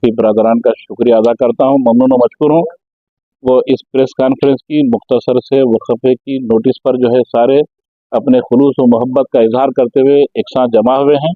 की बरदरान का शुक्रिया अदा करता हूँ, ममनून व मशकूर हूँ। वो इस प्रेस कॉन्फ्रेंस की मुख्तसर से वक्फे की नोटिस पर जो है सारे अपने खुलूस व मोहब्बत का इजहार करते हुए एक साथ जमा हुए हैं,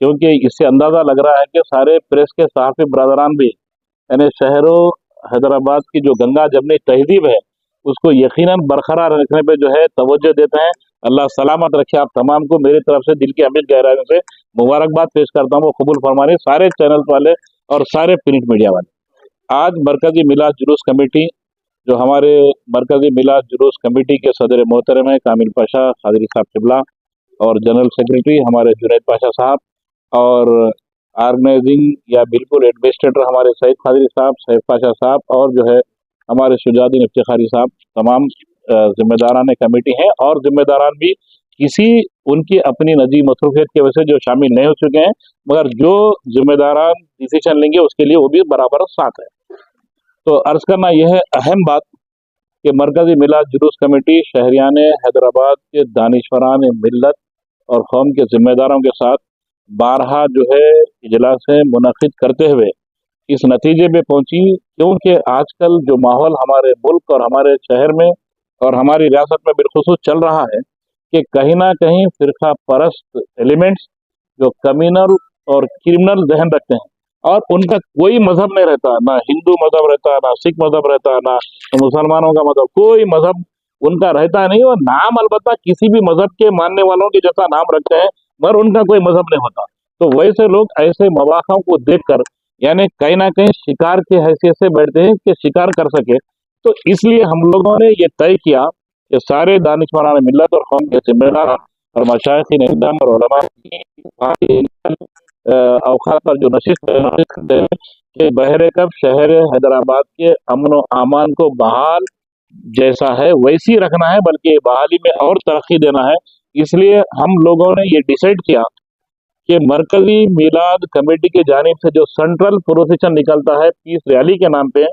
क्योंकि इससे अंदाज़ा लग रहा है कि सारे प्रेस के सहाफ़ी बरदरान भी यानी शहरों हैदराबाद की जो गंगा जमनी तहजीब है उसको यकीनन बरकरार रखने पे जो है तवज्जो देते हैं। अल्लाह सलामत रखे आप तमाम को मेरी तरफ से दिल की अमीर गहराइयों से मुबारकबाद पेश करता हूँ। वो कबूल फरमाने सारे चैनल वाले और सारे प्रिंट मीडिया वाले। आज मरकजी मिलाद जुलूस कमेटी जो हमारे मरकजी मिलाद जुलूस कमेटी के सदर मोहतरम है कामिल पाशा खादरी साहब किबला और जनरल सेक्रेटरी हमारे जुनैद पाशा साहब और ऑर्गेनाइजिंग या बिल्कुल एडमिनिस्ट्रेटर हमारे सईद खादरी साहब, सैफ पाशा साहब और जो है हमारे शुजाउद्दीन इफ्तिखारी साहब, तमाम जिम्मेदारान कमेटी हैं और जिम्मेदारान भी किसी उनकी अपनी निजी मसरूफियत की वजह से जो शामिल नहीं हो चुके हैं, मगर जो जिम्मेदारान डिसीजन लेंगे उसके लिए वो भी बराबर साथ है। तो अर्ज करना यह है अहम बात कि मरकजी मिलाद जुलूस कमेटी शहरियान हैदराबाद के दानिशवरान मिल्लत और कौम के जिम्मेदारों के साथ बारहा जो है इजलासें मुनक़िद करते हुए इस नतीजे पे पहुंची, क्योंकि आजकल जो माहौल हमारे मुल्क और हमारे शहर में और हमारी रियासत में बिलखुसूस चल रहा है कि कहीं ना कहीं फ़िरका परस्त एलिमेंट्स जो कम्युनल और क्रिमिनल जहन रखते हैं और उनका कोई मजहब नहीं रहता, ना हिंदू मजहब रहता, ना सिख मजहब रहता, ना मुसलमानों का मजहब, कोई मजहब उनका रहता नहीं। और नाम अलबत्ता किसी भी मजहब के मानने वालों के जैसा नाम रखते हैं, मगर उनका कोई मजहब नहीं होता। तो वैसे लोग ऐसे मवाक़ों को देखकर यानी कहीं ना कहीं शिकार की हैसियत से बैठते हैं कि शिकार कर सके। तो इसलिए हम लोगों ने ये तय किया कि सारे दानिशवरान मिल्लत और कौम के जिम्मेदार और मशाइखीन इस्लाम और उलमा की औकात पर जो नशिस्त करते हैं कि बहरे कब शहर हैदराबाद के अमन व अमान को बहाल जैसा है वैसी रखना है, बल्कि बहाली में और तरक्की देना है। इसलिए हम लोगों ने ये डिसाइड किया कि मरकजी मिलाद कमेटी की जानिब से जो सेंट्रल प्रोसेशन निकलता है पीस रैली के नाम पे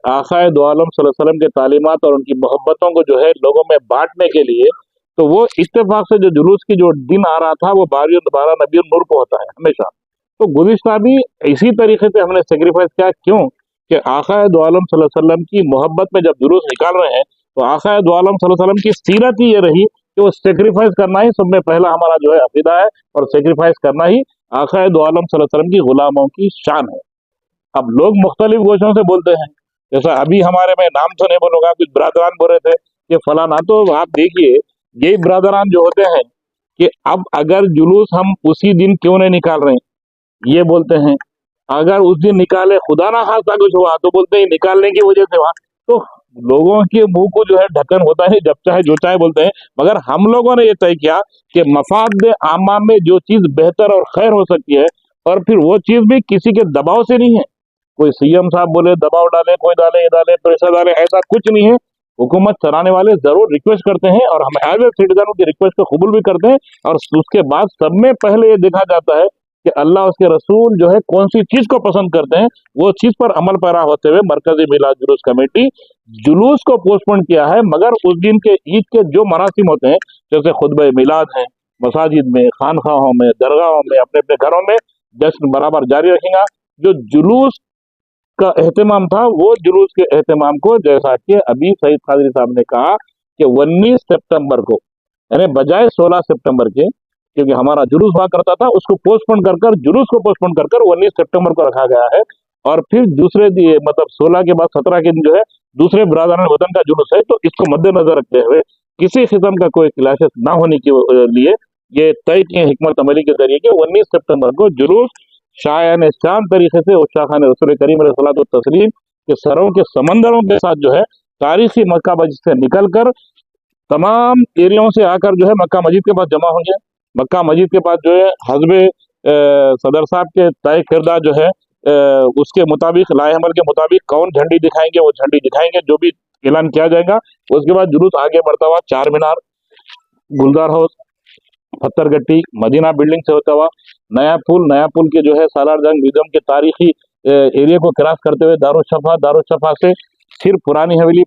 आकाए दो आलम सल्लल्लाहु अलैहि वसल्लम के तालीमात और उनकी मोहब्बतों को जो है लोगों में बांटने के लिए, तो वो इत्तेफाक से जो जुलूस की जो दिन आ रहा था वो 12 नबी नूर को होता है हमेशा। तो गुज़िश्ता भी इसी तरीके से हमने सेक्रीफाइस किया, क्यों कि आकाए दो आलम सल्लल्लाहु अलैहि वसल्लम की मोहब्बत में जब जुलूस निकाल रहे हैं तो आकाए दो आलम सल्लल्लाहु अलैहि वसल्लम की सीरत ही ये रही कि वो सेक्रीफाइस करना ही सब में पहला हमारा जो है अकीदा है और सेक्रीफाइस करना ही आकाए दो आलम सल्लल्लाहु अलैहि वसल्लम की गुलामों की शान है। अब लोग मुख्तलिफ गोशों से बोलते हैं, जैसा अभी हमारे में नाम तो नहीं बोलूंगा, कुछ बरादरान बोल रहे थे कि फलाना, तो आप देखिए यही बरादरान जो होते हैं कि अब अगर जुलूस हम उसी दिन क्यों नहीं निकाल रहे हैं ये बोलते हैं, अगर उस दिन निकाले खुदा ना खास्ता कुछ हुआ तो बोलते हैं निकालने की वजह से हुआ। तो लोगों के मुंह को जो है ढक्कन होता है, जब चाहे जो चाहे बोलते हैं। मगर हम लोगों ने ये तय किया कि मफाद आमा में जो चीज बेहतर और खैर हो सकती है, और फिर वो चीज भी किसी के दबाव से नहीं है, कोई सीएम साहब बोले दबाव डाले, कोई डाले, ये डाले, प्रेशर डाले, ऐसा कुछ नहीं है। हुकूमत चलाने वाले जरूर रिक्वेस्ट करते हैं और हम एज ए सिटीजन की रिक्वेस्ट को कबूल भी करते हैं, और उसके बाद सब में पहले ये देखा जाता है कि अल्लाह उसके रसूल जो है कौन सी चीज को पसंद करते हैं, वो चीज पर अमल पैरा होते हुए मरकजी मिलाद जुलूस कमेटी जुलूस को पोस्टपोन किया है। मगर उस दिन के ईद के जो मरासिम होते हैं जैसे खुतबे मिलाद है, मसाजिद में, खानखाहों में, दरगाहों में, अपने अपने घरों में जश्न बराबर जारी रखेगा। जो जुलूस का एहतमाम था वो जुलूस के एहतमाम को, जैसा कि अभी सईद खादरी साहब ने कहा कि 19 सितंबर को यानी बजाय 16 सितंबर के, क्योंकि हमारा जुलूस हुआ करता था उसको पोस्टपोन कर जुलूस को पोस्टपोन कर 19 सितंबर को रखा गया है। और फिर दूसरे मतलब 16 के बाद 17 के दिन जो है दूसरे बरादरान वतन का जुलूस है। तो इसको मद्देनजर रखते हुए किसी किस्म का कोई क्लैशेस ना होने के लिए ये तय किए हिकमत अमली के जरिए कि 19 सितंबर को जुलूस शायान शान तरीके से उस खान रसूल करीम अलैहिस्सलातु तस्लीम के सरों के समंदरों के साथ जो है तारीखी मक्का मस्जिद से निकलकर तमाम एरियाओं से आकर जो है मक्का मस्जिद के पास जमा होंगे। मक्का मस्जिद के पास जो है हज़ब सदर साहब के तय किरदा जो है उसके मुताबिक लाए अमल के मुताबिक कौन झंडी दिखाएंगे वो झंडी दिखाएंगे, जो भी ऐलान किया जाएगा। उसके बाद जुलूस आगे बढ़ता हुआ चार मीनार, गुलजार हाउस, पत्थरगट्टी, मदीना बिल्डिंग से होता हुआ नया पुल के जो है सालार जंग म्यूजियम के तारीखी एरिया को क्रॉस करते हुए दारुशफा से फिर पुरानी हवेली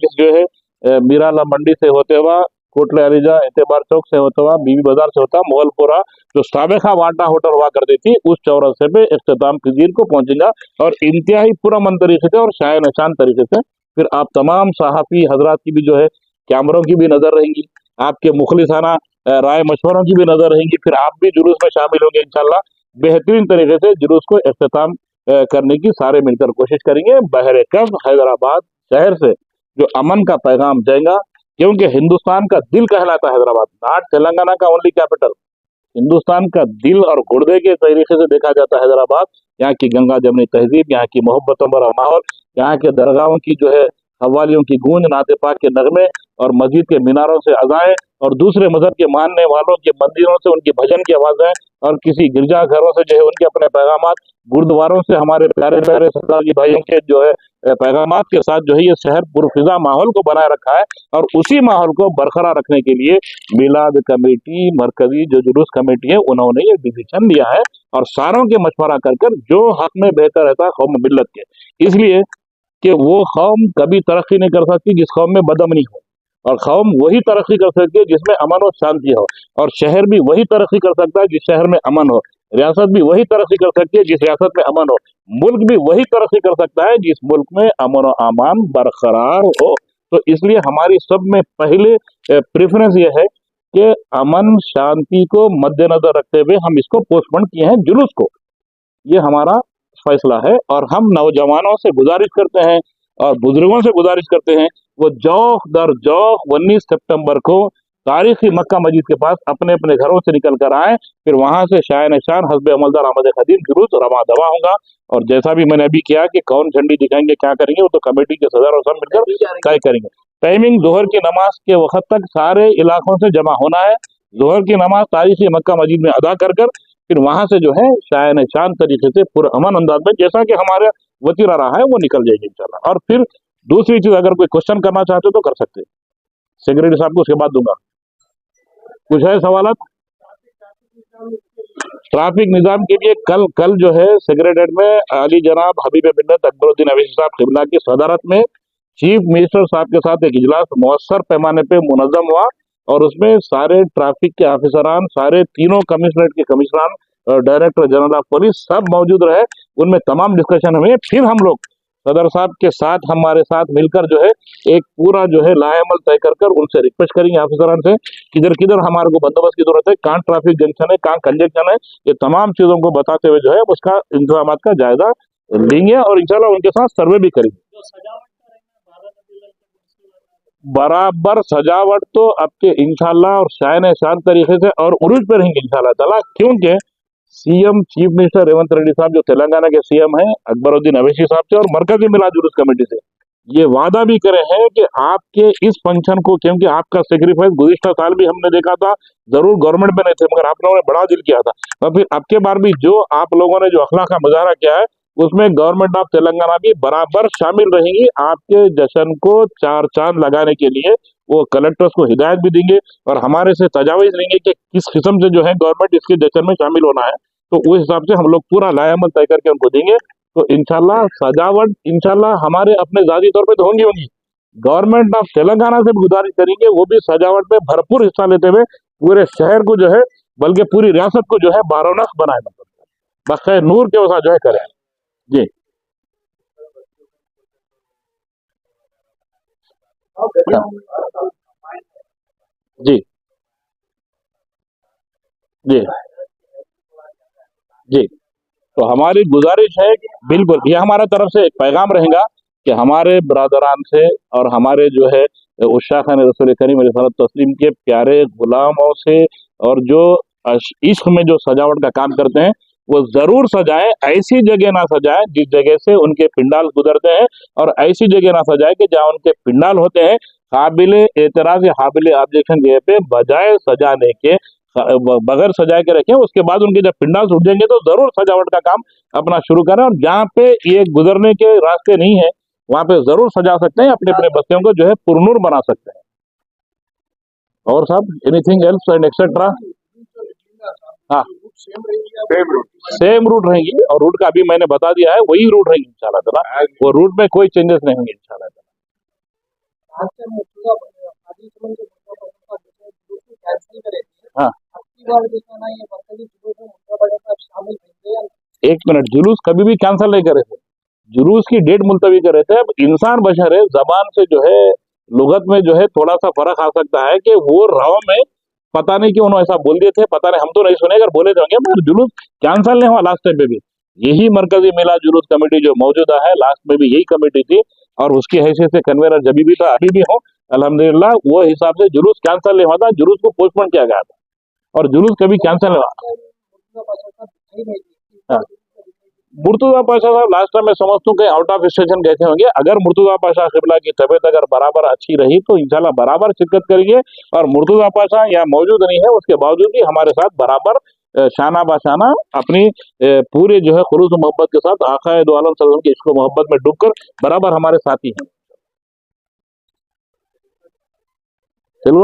से जो है मीराला मंडी से होते हुआ कोटले अलीजा, एतबार चौक से होता हुआ, बीबी बाजार से होता, मोहलपुरा, जो साबेखा वाटा होटल हुआ करती थी, उस चौरस्ते पे इख्तिताम पजीर को पहुंचेगा और इंतहाई पुरअमन तरीके से और शाय निशान तरीके से फिर आप तमाम सहाफ़ी हजरात की भी जो है कैमरों की भी नजर रहेंगी, आपके मुखलिसाना राय मशवरों की भी नजर रहेंगी, फिर आप भी जुलूस में शामिल होंगे इंशाल्लाह। बेहतरीन तरीके से जुलूस को इख्तिताम करने की सारे मिलकर कोशिश करेंगे। बहरे कफ हैदराबाद शहर से जो अमन का पैगाम जाएगा, क्योंकि हिंदुस्तान का दिल कहलाता है हैदराबाद, नॉट तेलंगाना का ओनली कैपिटल, हिंदुस्तान का दिल और गुर्दे के तरीके से देखा जाता है हैदराबाद। यहाँ की गंगा जमनी तहजीब, यहाँ की मोहब्बतों भरा माहौल, यहाँ के दरगाहों की जो है हवालियों की गूंज, नाते पाक के नगमे और मस्जिद के मीनारों से अज़ाएं और दूसरे मजहब के मानने वालों के मंदिरों से उनकी भजन की आवाजें और किसी गिरजा घरों से जो है उनके अपने पैगामात, गुरुद्वारों से हमारे प्यारे प्यारे सरदार भाइयों के जो है पैगामात के साथ जो है ये शहर पुरफिजा माहौल को बनाए रखा है। और उसी माहौल को बरकरार रखने के लिए मिलाद कमेटी, मरकजी जो जुलूस कमेटी है, उन्होंने ये डिसीजन लिया है और सारों के मशवरा कर जो हक में बेहतर रहता है कौम मिल्लत के, इसलिए कि वो कौम कभी तरक्की नहीं कर सकती जिस कौम में बदअमनी हो, और कौम वही तरक्की कर सकती है जिसमें अमन और शांति हो, और शहर भी वही तरक्की कर सकता है जिस शहर में अमन हो, रियासत भी वही तरक्की कर सकती है जिस रियासत में अमन हो, मुल्क भी वही तरक्की कर सकता है जिस मुल्क में अमन और अमान बरकरार हो। तो इसलिए हमारी सब में पहले प्रेफरेंस ये है कि अमन शांति को मद्देनजर रखते हुए हम इसको पोस्टपोन किए हैं जुलूस को, ये हमारा फैसला है। और हम नौजवानों से गुजारिश करते हैं और बुजुर्गों से गुजारिश करते हैं, वो जौक दर जौक 19 सितंबर को तारीखी मक्का मस्जिद के पास अपने अपने घरों से निकल कर आए, फिर वहां से शाय निशान हस्बे अमलदार आमद खदीम जुलूस रमा दवा होगा। और जैसा भी मैंने अभी किया कि कौन झंडी दिखाएंगे, क्या करेंगे, वो तो कमेटी के सदर और सब मिलकर तय करेंगे। टाइमिंग जोहर की नमाज के वक्त तक सारे इलाकों से जमा होना है, जोहर की नमाज तारीखी मक्का मस्जिद में अदा कर फिर वहां से जो है शायन शान तरीके से पुरअमन अंदाज में जैसा कि हमारे वतीरा रहा है वो निकल जाएगी इंशाल्लाह। और फिर दूसरी चीज, अगर कोई क्वेश्चन करना चाहते हो तो कर सकते हैं, सेक्रेटरी साहब को उसके बाद दूंगा। कुछ है सवालत? ट्रैफिक निजाम के लिए कल जो है सेक्रेटरीट में अली जनाब हबीब मिन्नत अकबरुद्दीन अवैसी साहब क़िबला की सदारत में चीफ मिनिस्टर साहब के साथ एक इजलास मौसर पैमाने पे मुनज़्ज़म हुआ और उसमें सारे ट्रैफिक के ऑफिसरान, सारे तीनों कमिश्नरेट के कमिश्नरान और डायरेक्टर जनरल ऑफ पुलिस सब मौजूद रहे। उनमें तमाम डिस्कशन हुए। फिर हम लोग सदर साहब के साथ हमारे साथ मिलकर जो है एक पूरा जो है लाएमल तय कर उनसे रिक्वेस्ट करेंगे ऑफिसरान से किधर किधर हमारे को बंदोबस्त की जरूरत है, कहाँ ट्रैफिक जंक्शन है, कहाँ कंजेक्शन है, ये तमाम चीजों को बताते हुए जो है उसका इंतजाम का जायजा लेंगे और इंशाल्लाह उनके साथ सर्वे भी करेंगे। बराबर सजावट तो आपके इंशाल्लाह और शान शान तरीके से और उरूज पे रहेंगे इंशाल्लाह ताला, क्योंकि CM chief minister Revanth Reddy साहब जो तेलंगाना के सीएम हैं अकबरुद्दीन अवैसी साहब से और मरकजी मिलाद जुलूस कमेटी से ये वादा भी करे हैं कि आपके इस फंक्शन को, क्योंकि आपका सेक्रीफाइस गुज़िश्ता साल भी हमने देखा था, जरूर गवर्नमेंट में नहीं थे मगर आप लोगों ने बड़ा दिल किया था, और फिर अब के बार भी जो आप लोगों ने जो अखलाक का मुजाहरा किया है उसमें गवर्नमेंट ऑफ तेलंगाना भी बराबर शामिल रहेंगी। आपके जश्न को चार चांद लगाने के लिए वो कलेक्टर्स को हिदायत भी देंगे और हमारे से तजावीज लेंगे कि किस किस्म से जो है गवर्नमेंट इसके जश्न में शामिल होना है, तो उस हिसाब से हम लोग पूरा लाएमल तय करके उनको देंगे। तो इंशाल्लाह सजावट इंशाल्लाह हमारे अपने जाती तौर पे तो होंगी, गवर्नमेंट ऑफ तेलंगाना से भी गुजारिश करेंगे वो भी सजावट में भरपूर हिस्सा लेते हुए पूरे शहर को जो है बल्कि पूरी रियासत को जो है बारोनक बनाए, मतलब बख़ैर नूर के वसा जो है करें। जी जी जी जी। तो हमारी गुजारिश है कि बिल्कुल ये हमारा तरफ से एक पैगाम रहेगा कि हमारे बरादरान से और हमारे जो है उशा खान रसूल करीम तस्लीम के प्यारे गुलामों से और जो इश्क में जो सजावट का काम करते हैं वो जरूर सजाएं, ऐसी जगह ना सजाएं जिस जगह से उनके पिंडाल गुजरते हैं, और ऐसी जगह ना सजाएं कि जहाँ उनके पिंडाल होते हैं काबिल एतराज या काबिल ऑब्जेक्शन जगह पे बजाय सजाने के बगैर सजा के रखें। उसके बाद उनके जब पिंडाल उठ जाएंगे तो जरूर सजावट का काम अपना शुरू करें, और जहाँ पे ये गुजरने के रास्ते नहीं है वहां पे जरूर सजा सकते हैं, अपने अपने बस्तियों को जो है पुरनूर बना सकते हैं। और साहब एनीथिंग एल्स एंड एक्सेट्रा? हाँ सेम रूट रहेंगी और रूट का अभी मैंने बता दिया है वही रूट रहेंगी इंशाल्लाह ताला, वो रूट में कोई चेंजेस नहीं होंगे इंशाल्लाह ताला। कैंसिल करे थे, हाँ। आपकी बार देखा ना ये मरकजी जुलूस में मुर्तजा पाशा साहब शामिल होंगे या नहीं? एक मिनट, जुलूस कभी भी कैंसिल नहीं करे थे, जुलूस की डेट मुलतवी करे थे। अब इंसान बशर है, जबान से जो है लुगत में जो है थोड़ा सा फर्क आ सकता है कि वो राव में पता नहीं क्यों उन्होंने ऐसा बोल दिए थे, पता नहीं, हम तो नहीं सुने, अगर बोले तो होंगे, मगर जुलूस कैंसिल नहीं हुआ लास्ट टाइम पे भी। यही मरकजी मिला जुलूस कमेटी जो मौजूदा है, लास्ट में भी यही कमेटी थी और उसकी हैसियत से कन्वीनर जब भी था, अभी भी हो, अल्हम्दुलिल्लाह वो हिसाब से जुलूस कैंसिल नहीं हुआ था, जुलूस को पोस्टपोन किया गया था और जुलूस कभी कैंसिल नहीं हुआ। मुर्तजा पाशा साहब दिखाई नहीं दिए, इस हाँ। बार जुलूस में दिखाई दिए। मुर्तजा पाशा साहब लास्ट टाइम मैं समझता हूँ कि आउट ऑफ स्टेशन गए थे होंगे। अगर मुर्तजा पाशा क़िबला की तबीयत अगर बराबर अच्छी रही तो इंशाल्लाह बराबर शिरकत करेंगे, और मुर्तजा पाशा या मौजूद नहीं है उसके बावजूद भी हमारे साथ बराबर शाना बाशाना अपनी पूरे जो है खुलूस मोहब्बत के साथ आका दो आलम सल्लल्लाहु अलैहि वसल्लम की इश्क व मोहब्बत में डूबकर बराबर हमारे साथी हैं। चलो